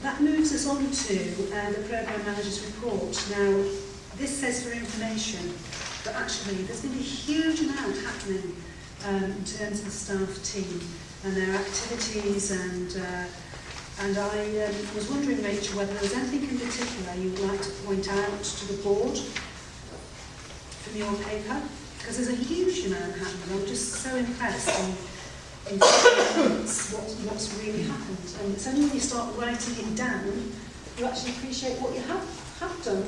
That moves us on to the Programme Manager's report. Now, this says for information, but actually there's been a huge amount happening in terms of the staff team and their activities, and I was wondering, Rachel, whether there was anything in particular you would like to point out to the board from your paper, because there's a huge amount happening. I'm just so impressed in what's really happened, and it's only when you start writing it down you actually appreciate what you have done.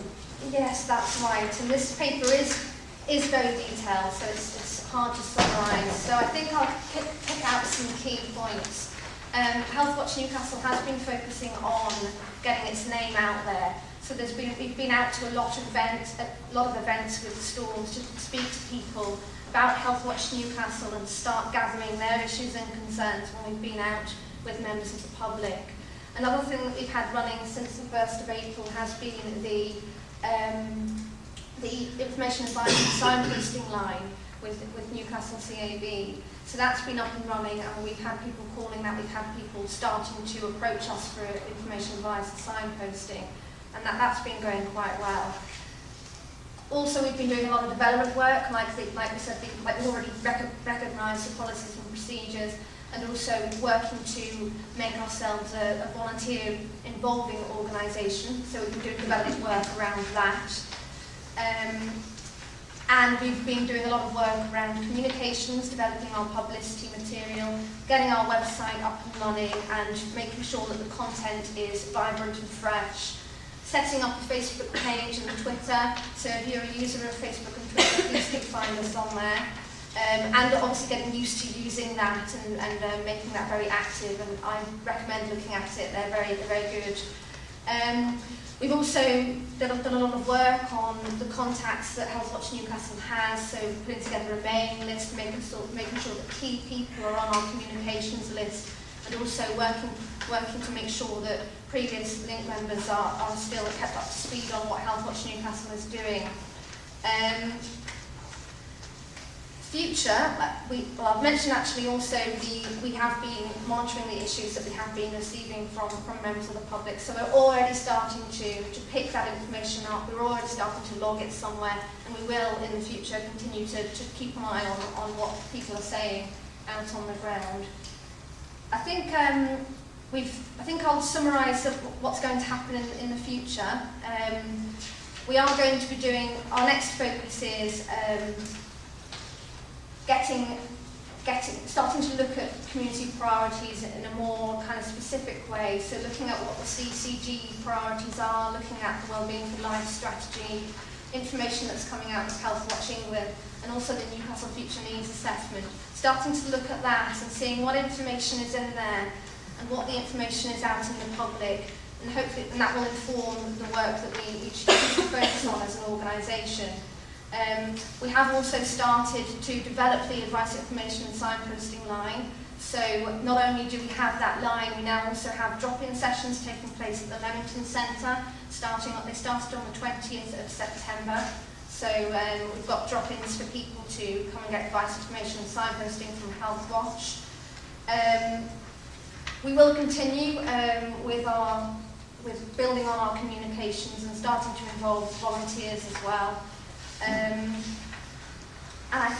Yes, that's right, and this paper is very detailed, so it's hard to summarise. So I think I'll pick out some key points. Healthwatch Newcastle has been focusing on getting its name out there. So we've been out to a lot of events with stalls to speak to people about Healthwatch Newcastle and start gathering their issues and concerns when we've been out with members of the public. Another thing that we've had running since the 1st of April has been the information advice signposting line with Newcastle CAB. So that's been up and running, and we've had people calling that, we've had people starting to approach us for information advice and signposting, and that's been going quite well. Also, we've been doing a lot of development work, like we said, we've already recognised the policies and procedures, and also working to make ourselves a volunteer involving organisation. So we've been doing development work around that. And we've been doing a lot of work around communications, developing our publicity material, getting our website up and running, and making sure that the content is vibrant and fresh. Setting up a Facebook page and Twitter, so if you're a user of Facebook and Twitter, please do find us on there. And obviously getting used to using that and making that very active, and I recommend looking at it, they're very good. We've also done a lot of work on the contacts that Healthwatch Newcastle has, so putting together a mailing list, making sure that key people are on our communications list, and also working to make sure that previous link members are still kept up to speed on what Healthwatch Newcastle is doing. Future, I've mentioned actually also we have been monitoring the issues that we have been receiving from members of the public, so we're already starting to pick that information up, we're already starting to log it somewhere, and we will in the future continue to keep an eye on what people are saying out on the ground. I think I'll summarise what's going to happen in the future. We are going to be doing, our next focus is starting to look at community priorities in a more kind of specific way, so looking at what the CCG priorities are, looking at the Wellbeing for Life strategy, information that's coming out of Healthwatch England, and also the Newcastle Future Needs Assessment, starting to look at that and seeing what information is in there and what the information is out in the public, and hopefully that will inform the work that we choose to focus on as an organisation. We have also started to develop the advice information and signposting line. So not only do we have that line, we now also have drop-in sessions taking place at the Leamington Centre. They started on the 20th of September. So we've got drop-ins for people to come and get advice information and signposting from Healthwatch. We will continue with building on our communications and starting to involve volunteers as well. And I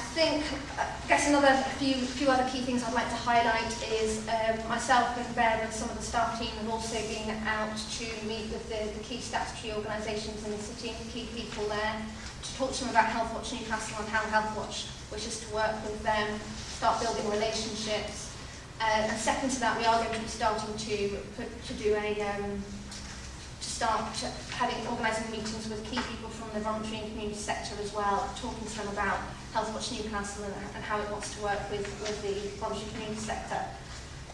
guess a few other key things I'd like to highlight is myself and Bear and some of the staff team have also been out to meet with the key statutory organisations in the city and key people there to talk to them about Healthwatch Newcastle and how Healthwatch wishes to work with them, start building relationships. And second to that, we are going to be starting to organising meetings with key people from the voluntary and community sector as well, talking to them about Healthwatch Newcastle and how it wants to work with the voluntary community sector.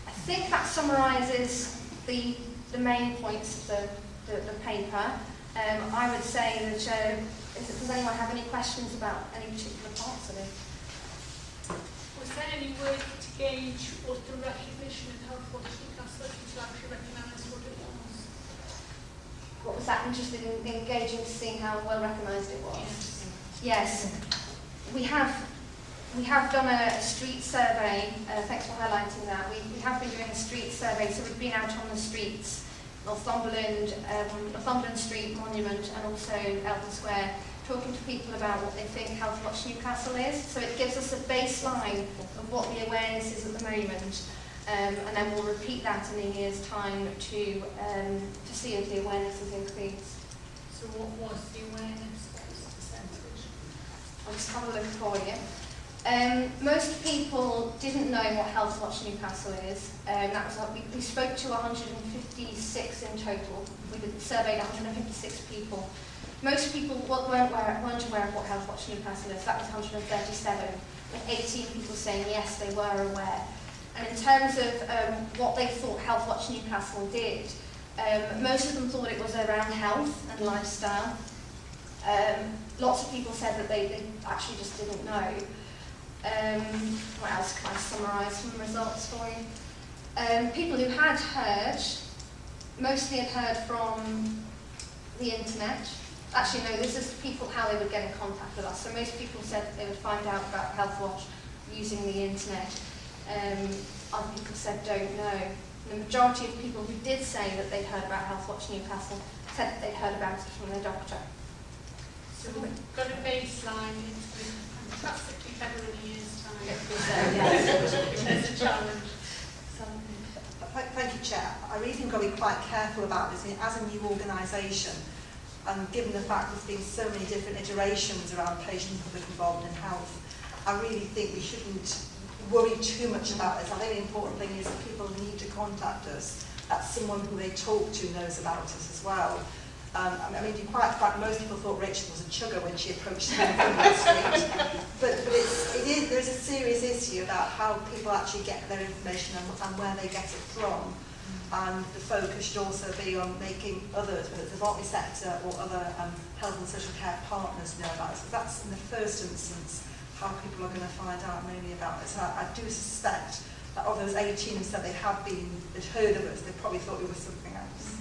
I think that summarises the main points of the paper. I would say that does anyone have any questions about any particular parts of it? Was there any work to gauge what the recognition of Healthwatch Newcastle to actually recognise what it was? What was that, interested in engaging to see how well recognised it was? Yes. We have done a street survey. Thanks for highlighting that. We have been doing a street survey, so we've been out on the streets Northumberland, Northumberland Street Monument, and also Eldon Square, talking to people about what they think Health Watch Newcastle is. So it gives us a baseline of what the awareness is at the moment, and then we'll repeat that in a year's time to see if the awareness has increased. So what was the awareness? What was the percentage? I'll just have a look for you. Most people didn't know what Health Watch Newcastle is. That was we spoke to 156 in total. We surveyed 156 people. Most people weren't aware of what Health Watch Newcastle is. That was 137, with 18 people saying yes, they were aware. And in terms of what they thought Health Watch Newcastle did, most of them thought it was around health and lifestyle. Lots of people said that they actually just didn't know. What else can I summarise from the results for you? People who had heard, mostly had heard from the internet. Actually, no, this is people how they would get in contact with us. So most people said that they would find out about Health Watch using the internet. Other people said don't know. The majority of people who did say that they'd heard about Health Watch Newcastle said that they'd heard about it from their doctor. So we've got a baseline, it's been fantastically better in a year's time. There's a challenge. Thank you, Chair. I really think I've got to be quite careful about this. As a new organisation, and given the fact there's been so many different iterations around patient and public involvement in health, I really think we shouldn't worry too much about this. I think the important thing is that people need to contact us, that someone who they talk to knows about us as well. I mean, in quite fact, most people thought Rachel was a chugger when she approached them from the street. But there's a serious issue about how people actually get their information and where they get it from. And the focus should also be on making others, whether it's the voluntary sector or other health and social care partners, know about it. So that's in the first instance how people are going to find out mainly about it. So I do suspect that of those 18 who said they'd heard of us, they probably thought it was something else.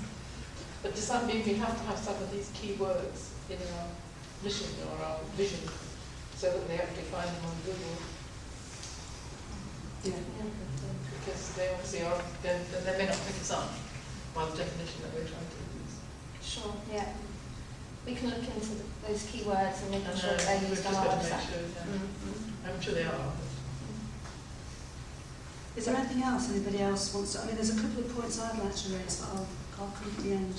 But does that mean we have to have some of these keywords in our mission or our vision so that they actually find them on Google? Yeah. Because they obviously are, then they may not pick us up by the definition that we're trying to use. Sure, yeah. We can look into those keywords and make sure that they're used on our website. I'm sure they are. Is there anything else anybody else wants to... I mean, there's a couple of points I'd like to raise, but I'll come at the end.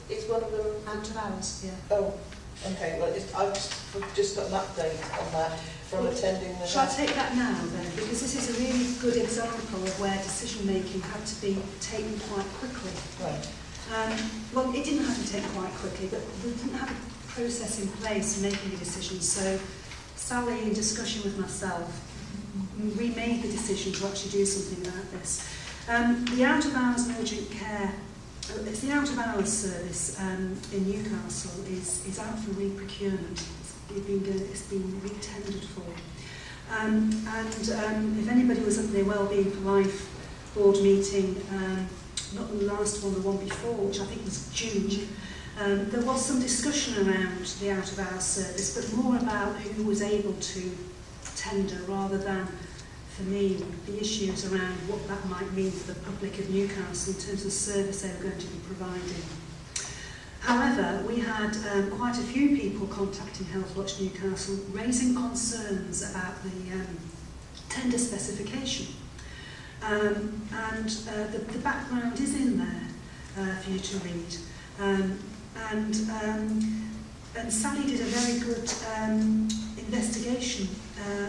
Is one of them... Out of hours, yeah. Oh, okay. Well, I've just got an update on that from attending the... Shall I take that now, then? Because this is a really good example of where decision-making had to be taken quite quickly. Right. Well, it didn't have to take quite quickly, but we didn't have a process in place for making a decision. So Sally, in discussion with myself, remade the decision to actually do something about this. The out-of-hours urgent care, it's the out-of-hours service in Newcastle is out for re-procurement. It's been re-tendered for. And if anybody was at the Wellbeing for Life board meeting, not the last one, the one before, which I think was June, there was some discussion around the out-of-hours service, but more about who was able to tender rather than, for me, the issues around what that might mean for the public of Newcastle in terms of service they were going to be providing. However, we had quite a few people contacting Health Watch Newcastle raising concerns about the tender specification. The background is in there for you to read. And Sally did a very good investigation,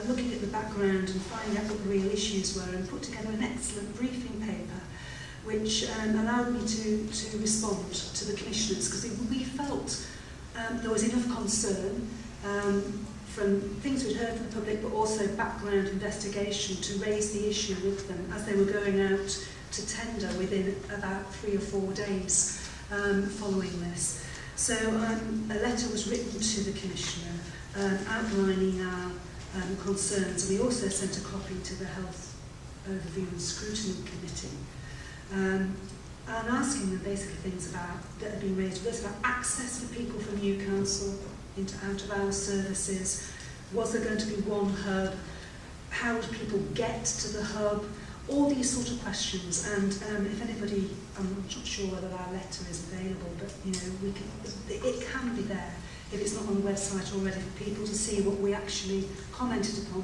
looking at the background and finding out what the real issues were, and put together an excellent briefing paper, which allowed me to respond to the commissioners, because we felt there was enough concern from things we'd heard from the public, but also background investigation to raise the issue with them as they were going out to tender within about 3 or 4 days following this. So a letter was written to the Commissioner outlining our concerns. We also sent a copy to the Health Overview and Scrutiny Committee, and asking them basically things about that had been raised with us about access for people from Newcastle into out-of-hours services. Was there going to be one hub? How would people get to the hub? all these sort of questions. And if anybody, I'm not sure whether our letter is available, but you know, it can be there if it's not on the website already for people to see what we actually commented upon.